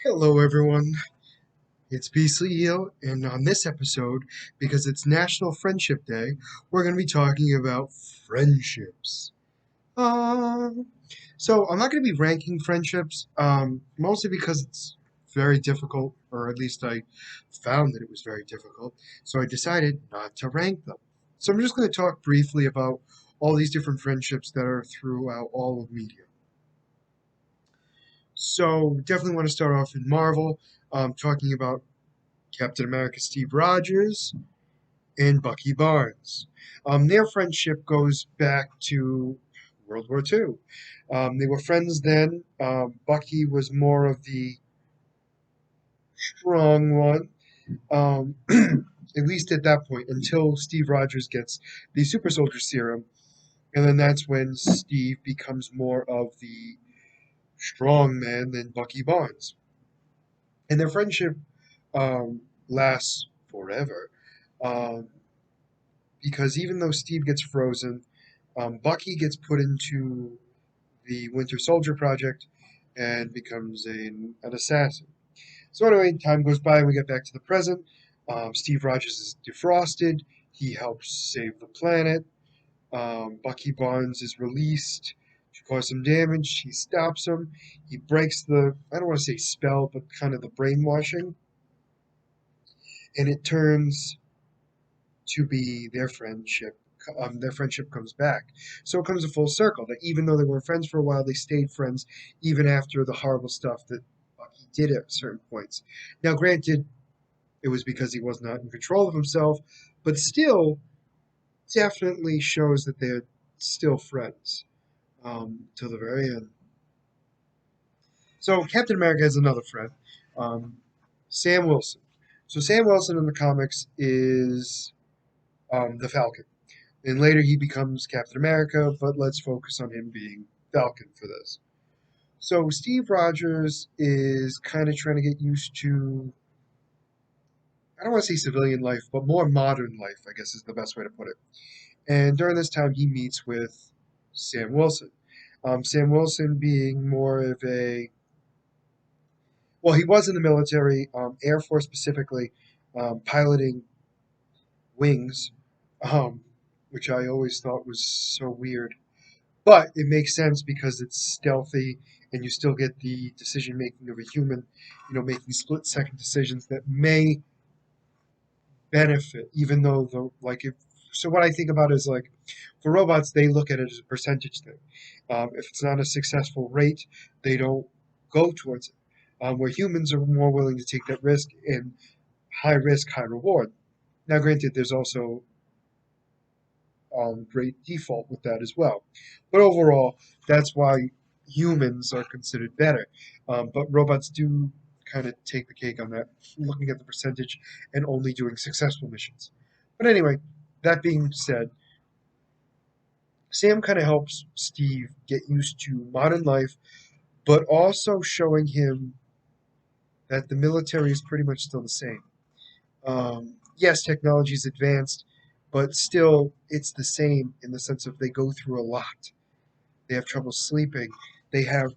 Hello, everyone. It's Beasley here, and on this episode, because it's National Friendship Day, we're going to be talking about friendships. Um, so I'm not going to be ranking friendships, mostly because it's very difficult, or at least I found that it was very difficult. So I decided not to rank them. So I'm just going to talk briefly about all these different friendships that are throughout all of media. So definitely want to start off in Marvel, talking about Captain America Steve Rogers and Bucky Barnes. Their friendship goes back to World War II. They were friends then. Bucky was more of the strong one, at least at that point, until Steve Rogers gets the super soldier serum. And then that's when Steve becomes more of the strong man than Bucky Barnes. And their friendship lasts forever. Um, because even though Steve gets frozen, Bucky gets put into the Winter Soldier project and becomes an assassin. So anyway, time goes by, we get back to the present. Steve Rogers is defrosted. He helps save the planet. Bucky Barnes is released to cause some damage. He stops him. He breaks the, I don't want to say spell, but kind of the brainwashing. And it turns to be their friendship. Their friendship comes back. So it comes a full circle that even though they were friends for a while, they stayed friends even after the horrible stuff that Bucky did at certain points. Now, granted, it was because he was not in control of himself, but still, definitely shows that they're still friends till the very end. So Captain America has another friend, um, Sam Wilson. So Sam Wilson in the comics is the Falcon. And later he becomes Captain America, but let's focus on him being Falcon for this. So Steve Rogers is kind of trying to get used to, I don't want to say civilian life, but more modern life, I guess is the best way to put it. And during this time, he meets with Sam Wilson. Sam Wilson being more of a, well, he was in the military, Air Force specifically, piloting wings, um, which I always thought was so weird. But it makes sense because it's stealthy and you still get the decision making of a human, making split second decisions that may benefit, even though the like if so what I think about is like for robots, they look at it as a percentage thing. If it's not a successful rate, they don't go towards it. Where humans are more willing to take that risk and high risk, high reward. Now, granted, there's also great default with that as well. But overall, that's why humans are considered better. But robots do kind of take the cake on that, looking at the percentage and only doing successful missions. But anyway, that being said, Sam kind of helps Steve get used to modern life, but also showing him that the military is pretty much still the same. Yes, technology is advanced, but still it's the same in the sense of they go through a lot. They have trouble sleeping. They have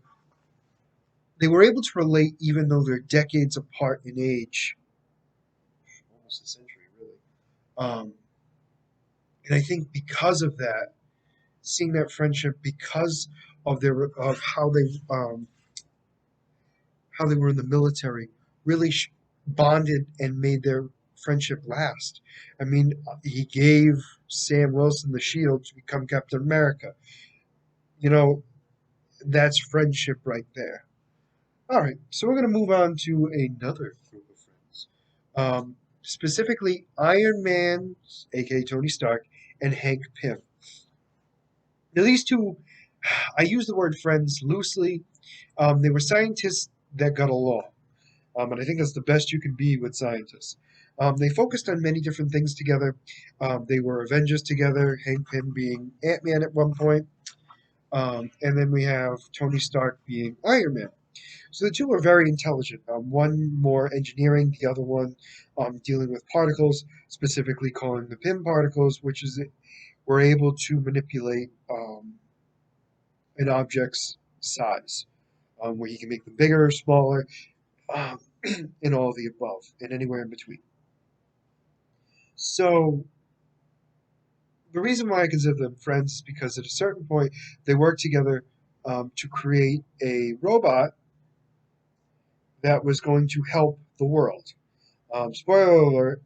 they were able to relate even though they're decades apart in age, almost a century really. Um, and I think because of that, seeing that friendship because of their of how they were in the military really bonded and made their friendship last. I mean, he gave Sam Wilson the shield to become Captain America. You know, that's friendship right there. All right, so we're going to move on to another group of friends. Specifically, Iron Man, aka Tony Stark, and Hank Pym. Now, these two, I use the word friends loosely. They were scientists that got along, and I think that's the best you can be with scientists. They focused on many different things together. They were Avengers together, Hank Pym being Ant Man at one point, and then we have Tony Stark being Iron Man. So the two are very intelligent. One more engineering, the other one dealing with particles, specifically calling the Pym particles, which is we're able to manipulate an object's size, where you can make them bigger or smaller. um, and all of the above, and anywhere in between. So the reason why I consider them friends is because at a certain point they work together to create a robot that was going to help the world. Spoiler alert,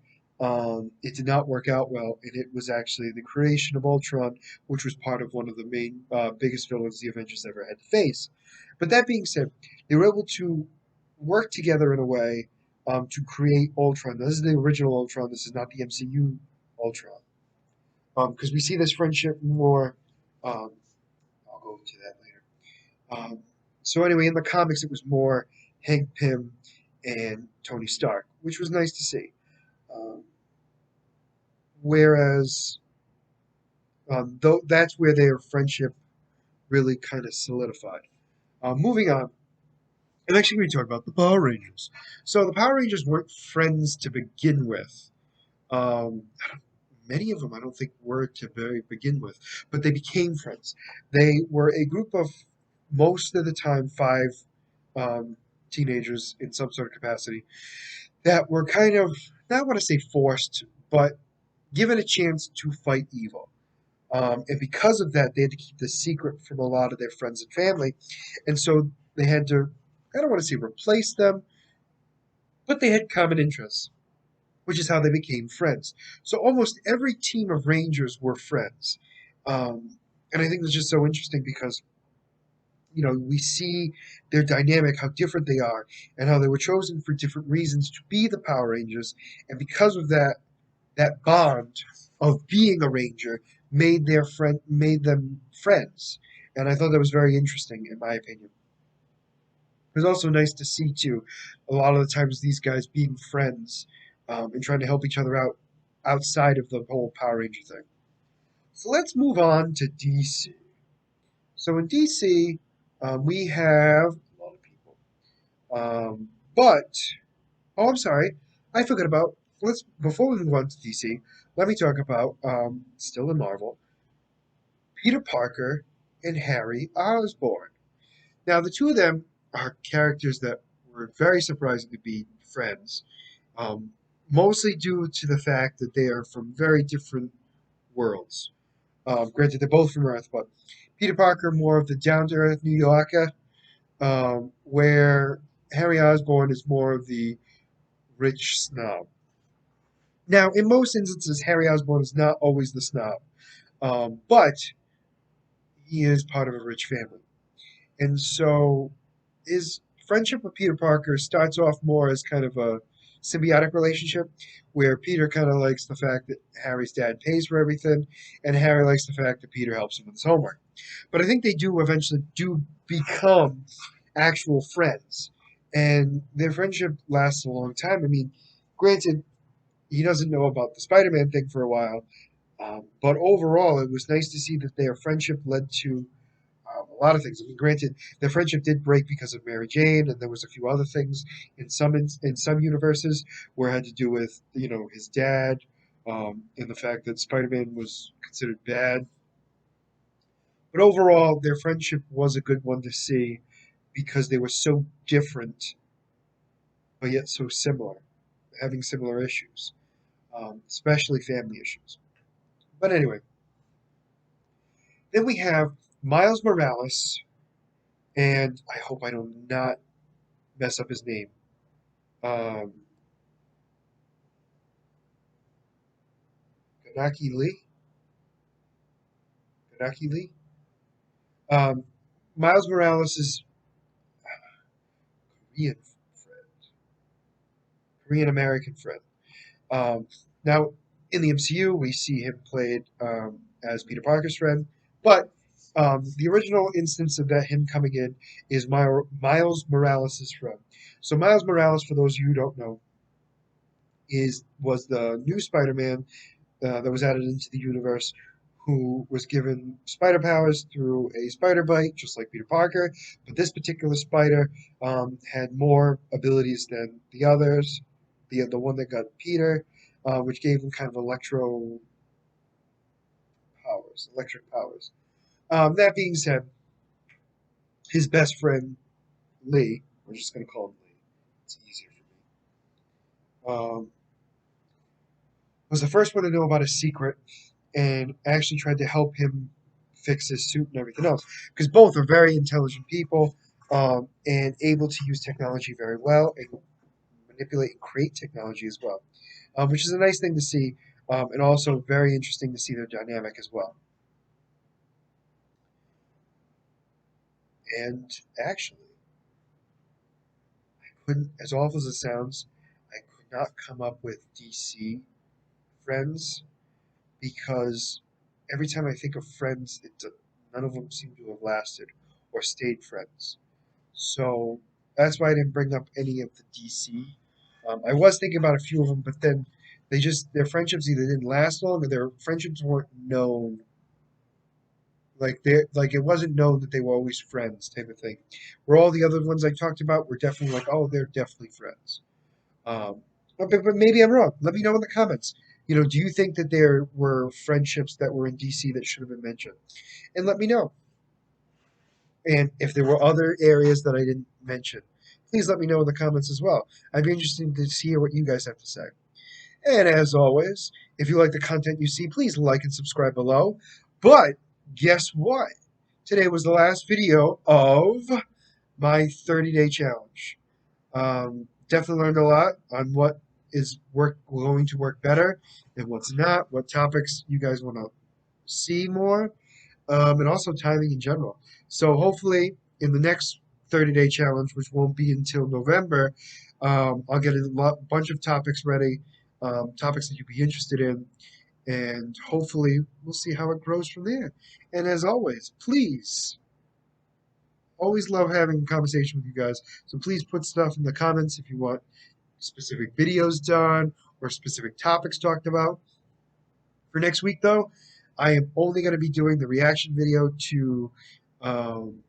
it did not work out well, and it was actually the creation of Ultron, which was part of one of the main, biggest villains the Avengers ever had to face. But that being said, they were able to work together in a way to create Ultron. Now, this is the original Ultron. This is not the MCU Ultron, because we see this friendship more. Um, I'll go into that later. So anyway, in the comics, it was more Hank Pym and Tony Stark, which was nice to see. Um, Whereas, though that's where their friendship really kind of solidified. Moving on, I'm actually going to talk about the Power Rangers. So the Power Rangers weren't friends to begin with. Many of them, I don't think, were to begin with, but they became friends. They were a group of most of the time five um, teenagers in some sort of capacity that were kind of, not want to say forced, but given a chance to fight evil. And because of that, they had to keep the secret from a lot of their friends and family. And so they had to, I don't want to say replace them, but they had common interests, which is how they became friends. So almost every team of Rangers were friends. And I think that's just so interesting because, we see their dynamic, how different they are, and how they were chosen for different reasons to be the Power Rangers. And because of that bond of being a ranger made them friends, and I thought that was very interesting in my opinion. It was also nice to see too a lot of the times these guys being friends and trying to help each other out outside of the whole Power Ranger thing. So let's move on to DC. So in DC, we have a lot of people, but oh, I'm sorry. I forgot about. Let's before we move on to DC. Let me talk about still in Marvel, Peter Parker and Harry Osborn. Now, the two of them are characters that were very surprising to be friends, um, mostly due to the fact that they are from very different worlds. Granted, they're both from Earth, but Peter Parker more of the down to earth New Yorker, where Harry Osborn is more of the rich snob. Now, in most instances, Harry Osborn is not always the snob, but he is part of a rich family. And so his friendship with Peter Parker starts off more as kind of a symbiotic relationship where Peter kind of likes the fact that Harry's dad pays for everything, and Harry likes the fact that Peter helps him with his homework. But I think they do eventually do become actual friends, and their friendship lasts a long time. I mean, granted, he doesn't know about the Spider-Man thing for a while, but overall, it was nice to see that their friendship led to a lot of things. I mean, granted, their friendship did break because of Mary Jane, and there was a few other things in some universes where it had to do with his dad, and the fact that Spider-Man was considered bad. But overall, their friendship was a good one to see because they were so different, but yet so similar, having similar issues, especially family issues. But anyway, then we have Miles Morales, and I hope I do not mess up his name. Um, Ganaki Lee? Ganaki Lee? Um, Miles Morales is Korean friend, Korean American friend. Um, Now, in the MCU, we see him played as Peter Parker's friend, but the original instance of that him coming in is Miles Morales' friend. So Miles Morales, for those of you who don't know, was the new Spider-Man that was added into the universe, who was given spider powers through a spider bite, just like Peter Parker. But this particular spider had more abilities than the others. The one that got Peter, which gave him kind of electric powers. That being said, his best friend Lee, we're just going to call him Lee, It's easier for me. Was the first one to know about his secret and actually tried to help him fix his suit and everything else. Because both are very intelligent people and able to use technology very well and manipulate and create technology as well, which is a nice thing to see and also very interesting to see their dynamic as well. And actually, couldn't, as awful as it sounds, I could not come up with DC friends because every time I think of friends, none of them seem to have lasted or stayed friends. So that's why I didn't bring up any of the DC. I was thinking about a few of them, but then their friendships either didn't last long or their friendships weren't known. Like it wasn't known that they were always friends, type of thing. Where all the other ones I talked about were definitely like, oh, they're definitely friends. Um, but maybe I'm wrong. Let me know in the comments. Do you think that there were friendships that were in DC that should have been mentioned? And let me know. And if there were other areas that I didn't mention, please let me know in the comments as well. I'd be interested to hear what you guys have to say. And as always, if you like the content you see, please like and subscribe below. But guess what? Today was the last video of my 30-day challenge. Definitely learned a lot on what is going to work better and what's not, what topics you guys want to see more, and also timing in general. So hopefully in the next 30-day challenge, which won't be until November, I'll get a bunch of topics ready, topics that you'd be interested in, and hopefully we'll see how it grows from there. And as always, please, always love having a conversation with you guys. So please put stuff in the comments if you want specific videos done or specific topics talked about. For next week, though, I am only going to be doing the reaction video to um,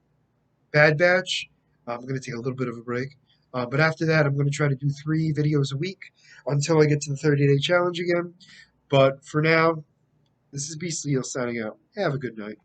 Bad Batch. I'm going to take a little bit of a break. But after that, I'm going to try to do 3 videos a week until I get to the 30-day challenge again. But for now, this is Beastly signing out. Have a good night.